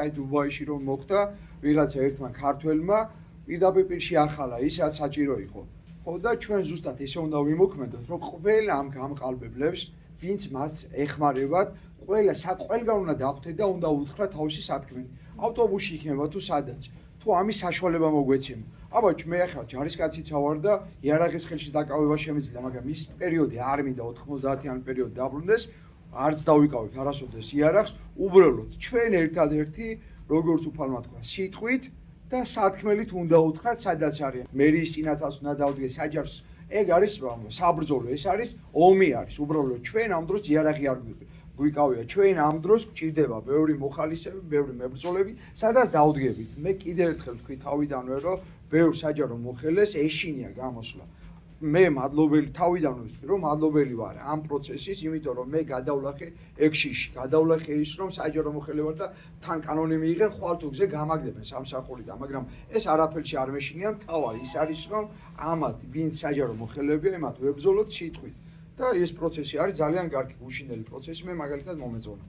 აი დუბაიში რომ მოხდა ვიღაცა ერთმა ქართველმა პირდაპირ ახალა ისაც საჭირო იყო. ხო და ჩვენ ზუსტად ესე უნდა ვიმოქმედოთ, რომ ყველა ამ გამყალბებლებს, ვინც მას ეხმარებათ, ყველგან უნდა დახვდეთ და უნდა უთხრათ თავისი სათქმელი. ავტობუსში იქნება თუ სადაც. თუ ამის საშუალება მოგვეცემა. აბა მე ახლა ჯარისკაციცა ვარ და იარაღის ხელში დაკავება შემიძლია, მაგრამ ის პერიოდი არ მინდა 90-იანი პერიოდი დაბრუნდეს, არც დავიკავებ არასოდეს იარაღს, უბრალოდ ჩვენ ერთადერთი როგორც უფალმა თქვა, სიტყვით და სათქმელით უნდა უთხრათ სადაც არიან. მერიის წინათაც უნდა დავდგეს საჯარს. ეგ არის საბრძოლო, ეს არის ომი არის. უბრალოდ ჩვენ ამ დროს იარაღი არ გვიკავია. ჩვენ ამ დროს გვჭირდება ბევრი მოხალისეები, ბევრი მებრძოლები, სადაც დავდგებით. მე კიდევ ერთხელ ვთქვი თავიდანვე, რომ ბევრ საჯარო მოხელეს ეშინია გამოსვლა. მე მადლობელი თავიდანვე ვთქვი, რომ მადლობელი ვარ ამ პროცესის, იმიტომ რომ მე გადავლახე ექშიში, გადავლახე ის, რომ საჯარო მოხელე ვარ და თან კანონი მიიღენ, ხვალ თუ გზე გამაგდებენ სამსახურიდან, მაგრამ ეს არაფერში არ მეშინია, მთავარი ის არის, რომ ამათ ვინც საჯარო მოხელებია, იმათ ვებრძოლოთ სიტყვით. და ეს პროცესი არის ძალიან კარგი, გუშინდელი პროცესი, მე მაგალითად მომეწონა.